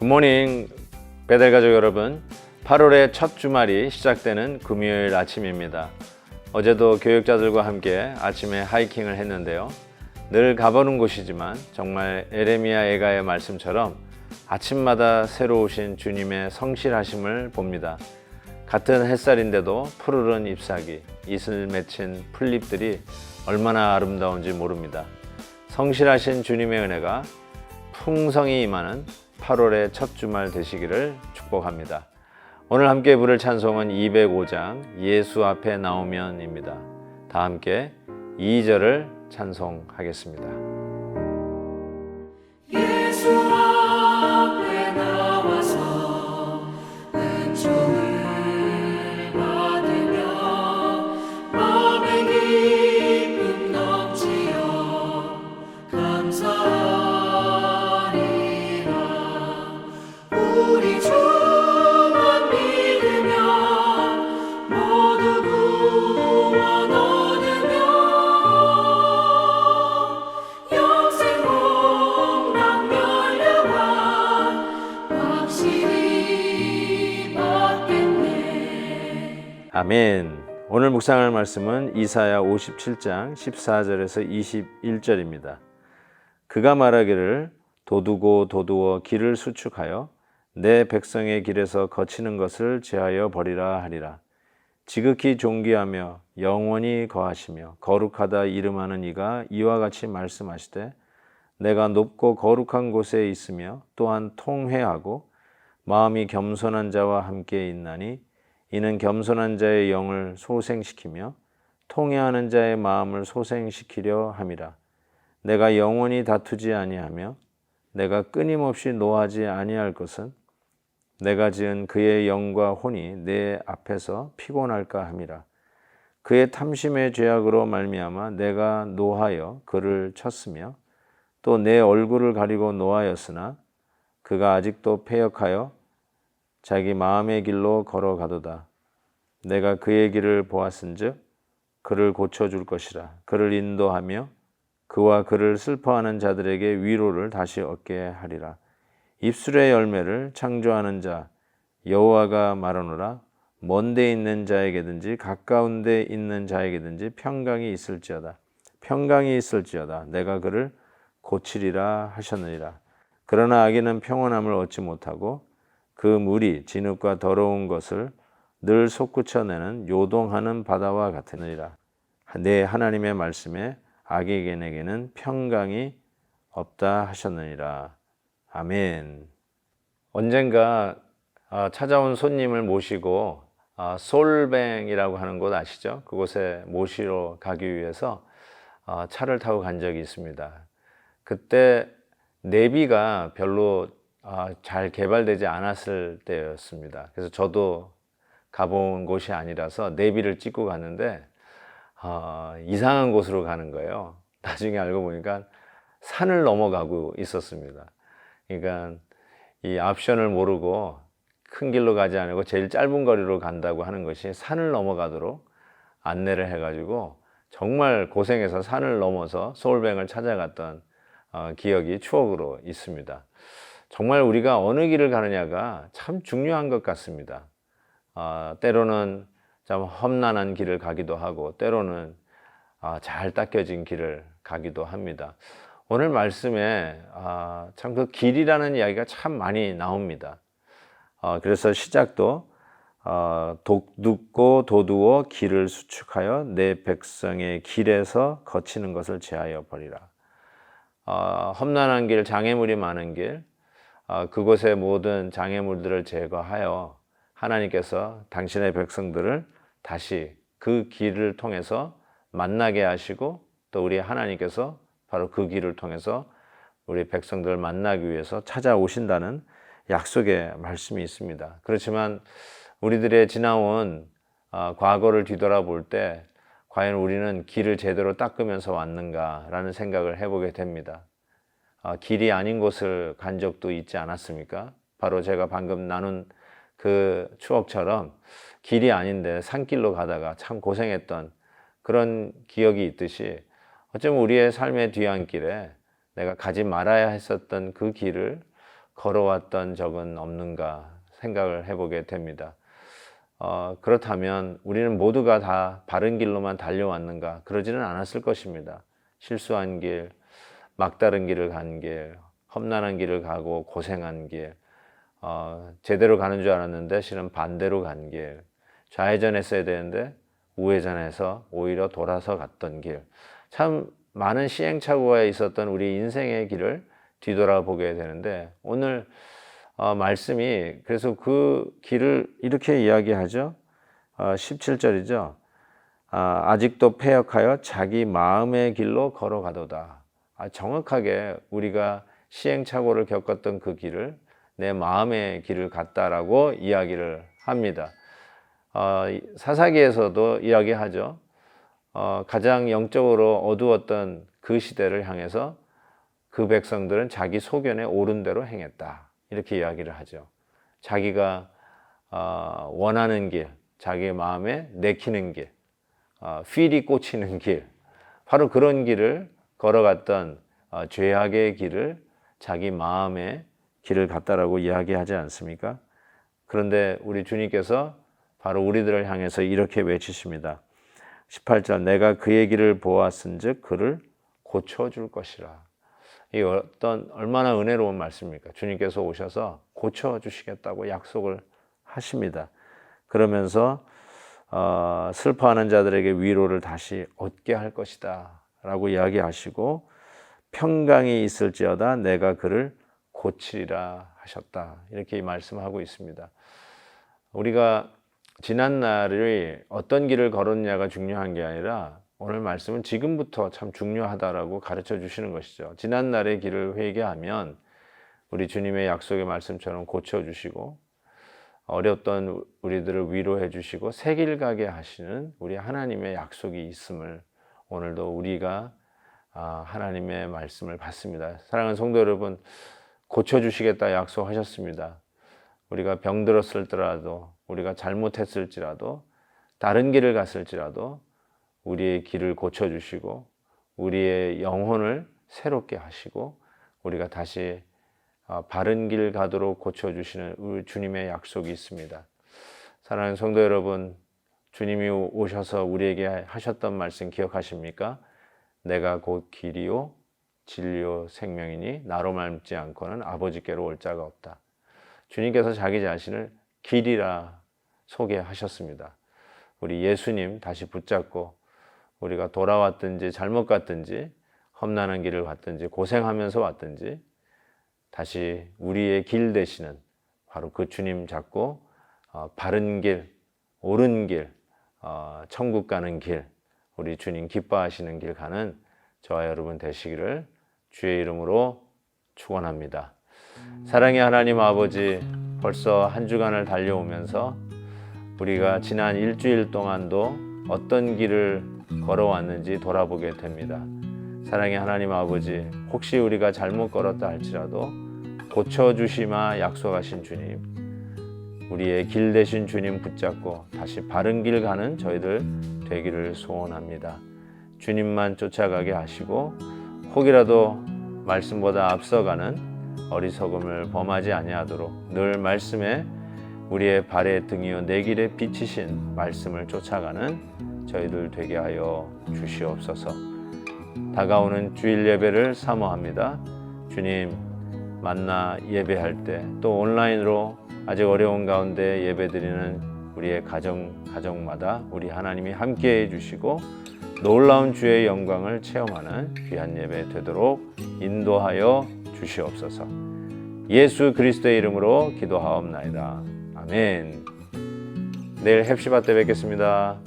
굿모닝 배달가족 여러분, 8월의 첫 주말이 시작되는 금요일 아침입니다. 어제도 교육자들과 함께 아침에 하이킹을 했는데요. 늘 가보는 곳이지만 정말 에레미야 애가의 말씀처럼 아침마다 새로 오신 주님의 성실하심을 봅니다. 같은 햇살인데도 푸르른 잎사귀, 이슬 맺힌 풀잎들이 얼마나 아름다운지 모릅니다. 성실하신 주님의 은혜가 풍성히 임하는 8월의 첫 주말 되시기를 축복합니다. 오늘 함께 부를 찬송은 205장 예수 앞에 나오면입니다. 다 함께 2절을 찬송하겠습니다. 예수 앞에 나와서 은총을 받으며 마음의 기쁨 넘치어 감사하리라. 우리 주만 믿으면 모두 구원 얻으며 영생 복락 열려가 확실히 받겠네. 아멘. 오늘 묵상할 말씀은 이사야 57장 14절에서 21절입니다. 그가 말하기를 도두고 도두어 길을 수축하여 내 백성의 길에서 거치는 것을 제하여 버리라 하리라. 지극히 존귀하며 영원히 거하시며 거룩하다 이름하는 이가 이와 같이 말씀하시되 내가 높고 거룩한 곳에 있으며 또한 통회하고 마음이 겸손한 자와 함께 있나니 이는 겸손한 자의 영을 소생시키며 통회하는 자의 마음을 소생시키려 함이라. 내가 영원히 다투지 아니하며 내가 끊임없이 노하지 아니할 것은 내가 지은 그의 영과 혼이 내 앞에서 피곤할까 함이라. 그의 탐심의 죄악으로 말미암아 내가 노하여 그를 쳤으며 또 내 얼굴을 가리고 노하였으나 그가 아직도 패역하여 자기 마음의 길로 걸어가도다. 내가 그의 길을 보았은즉 그를 고쳐줄 것이라. 그를 인도하며 그와 그를 슬퍼하는 자들에게 위로를 다시 얻게 하리라. 입술의 열매를 창조하는 자 여호와가 말하노라. 먼데 있는 자에게든지 가까운 데 있는 자에게든지 평강이 있을지어다. 평강이 있을지어다. 내가 그를 고치리라 하셨느니라. 그러나 악인은 평온함을 얻지 못하고 그 물이 진흙과 더러운 것을 늘 솟구쳐내는 요동하는 바다와 같으니라. 내 하나님의 말씀에 악인에게는 평강이 없다 하셨느니라. 아멘. 언젠가 찾아온 손님을 모시고 솔뱅이라고 하는 곳 아시죠? 그곳에 모시러 가기 위해서 차를 타고 간 적이 있습니다. 그때 내비가 별로 잘 개발되지 않았을 때였습니다. 그래서 저도 가본 곳이 아니라서 내비를 찍고 갔는데 이상한 곳으로 가는 거예요. 나중에 알고 보니까 산을 넘어가고 있었습니다. 그러니까 이 옵션을 모르고 큰 길로 가지 않고 제일 짧은 거리로 간다고 하는 것이 산을 넘어가도록 안내를 해가지고 정말 고생해서 산을 넘어서 소울뱅을 찾아갔던 기억이 추억으로 있습니다. 정말 우리가 어느 길을 가느냐가 참 중요한 것 같습니다. 때로는 참 험난한 길을 가기도 하고 때로는 잘 닦여진 길을 가기도 합니다. 오늘 말씀에 참 그 길이라는 이야기가 참 많이 나옵니다. 그래서 시작도 돕고 도두어 길을 수축하여 내 백성의 길에서 거치는 것을 제하여 버리라. 험난한 길, 장애물이 많은 길, 그곳의 모든 장애물들을 제거하여 하나님께서 당신의 백성들을 다시 그 길을 통해서 만나게 하시고 또 우리 하나님께서 바로 그 길을 통해서 우리 백성들을 만나기 위해서 찾아오신다는 약속의 말씀이 있습니다. 그렇지만 우리들의 지나온 과거를 뒤돌아볼 때 과연 우리는 길을 제대로 닦으면서 왔는가라는 생각을 해보게 됩니다. 길이 아닌 곳을 간 적도 있지 않았습니까? 바로 제가 방금 나눈 그 추억처럼 길이 아닌데 산길로 가다가 참 고생했던 그런 기억이 있듯이 어쩌면 우리의 삶의 뒤안길에 내가 가지 말아야 했었던 그 길을 걸어왔던 적은 없는가 생각을 해보게 됩니다. 그렇다면 우리는 모두가 다 바른 길로만 달려왔는가? 그러지는 않았을 것입니다. 실수한 길, 막다른 길을 간 길, 험난한 길을 가고 고생한 길, 제대로 가는 줄 알았는데 실은 반대로 간 길, 좌회전했어야 되는데 우회전해서 오히려 돌아서 갔던 길, 참 많은 시행착오가 있었던 우리 인생의 길을 뒤돌아보게 되는데 오늘 말씀이 그래서 그 길을 이렇게 이야기하죠. 17절이죠. 아직도 패역하여 자기 마음의 길로 걸어가도다. 정확하게 우리가 시행착오를 겪었던 그 길을 내 마음의 길을 갔다라고 이야기를 합니다. 사사기에서도 이야기하죠. 가장 영적으로 어두웠던 그 시대를 향해서 그 백성들은 자기 소견에 옳은 대로 행했다. 이렇게 이야기를 하죠. 자기가 원하는 길, 자기 마음에 내키는 길, 필이 꽂히는 길, 바로 그런 길을 걸어갔던 죄악의 길을 자기 마음의 길을 갔다라고 이야기하지 않습니까? 그런데 우리 주님께서 바로 우리들을 향해서 이렇게 외치십니다. 18절 내가 그의 길을 보았은즉 그를 고쳐줄 것이라. 이 얼마나 은혜로운 말씀입니까? 주님께서 오셔서 고쳐주시겠다고 약속을 하십니다. 그러면서 슬퍼하는 자들에게 위로를 다시 얻게 할 것이다 라고 이야기하시고 평강이 있을지어다 내가 그를 고치리라 하셨다. 이렇게 말씀하고 있습니다. 우리가 지난 날이 어떤 길을 걸었냐가 중요한 게 아니라 오늘 말씀은 지금부터 참 중요하다라고 가르쳐 주시는 것이죠. 지난 날의 길을 회개하면 우리 주님의 약속의 말씀처럼 고쳐주시고 어렸던 우리들을 위로해 주시고 새 길 가게 하시는 우리 하나님의 약속이 있음을 오늘도 우리가 하나님의 말씀을 받습니다. 사랑하는 성도 여러분, 고쳐주시겠다 약속하셨습니다. 우리가 병들었을지라도 우리가 잘못했을지라도 다른 길을 갔을지라도 우리의 길을 고쳐주시고 우리의 영혼을 새롭게 하시고 우리가 다시 바른 길 가도록 고쳐주시는 우리 주님의 약속이 있습니다. 사랑하는 성도 여러분, 주님이 오셔서 우리에게 하셨던 말씀 기억하십니까? 내가 곧 길이요 진리요 생명이니 나로 말지 않고는 아버지께로 올 자가 없다. 주님께서 자기 자신을 길이라 소개하셨습니다. 우리 예수님 다시 붙잡고 우리가 돌아왔든지 잘못 갔든지 험난한 길을 갔든지 고생하면서 왔든지 다시 우리의 길 되시는 바로 그 주님 잡고 바른 길, 옳은 길, 천국 가는 길, 우리 주님 기뻐하시는 길 가는 저와 여러분 되시기를 주의 이름으로 축원합니다. 사랑의 하나님 아버지, 벌써 한 주간을 달려오면서 우리가 지난 일주일 동안도 어떤 길을 걸어왔는지 돌아보게 됩니다. 사랑의 하나님 아버지, 혹시 우리가 잘못 걸었다 할지라도 고쳐주시마 약속하신 주님, 우리의 길 되신 주님 붙잡고 다시 바른 길 가는 저희들 되기를 소원합니다. 주님만 쫓아가게 하시고 혹이라도 말씀보다 앞서가는 어리석음을 범하지 아니하도록 늘 말씀에 우리의 발의 등이요 내 길에 비치신 말씀을 쫓아가는 저희들 되게 하여 주시옵소서. 다가오는 주일 예배를 사모합니다. 주님, 만나 예배할 때 또 온라인으로 아직 어려운 가운데 예배드리는 우리의 가정마다 우리 하나님이 함께해 주시고 놀라운 주의 영광을 체험하는 귀한 예배 되도록 인도하여 주시옵소서. 예수 그리스도의 이름으로 기도하옵나이다. 아멘. 내일 헵시바 때 뵙겠습니다.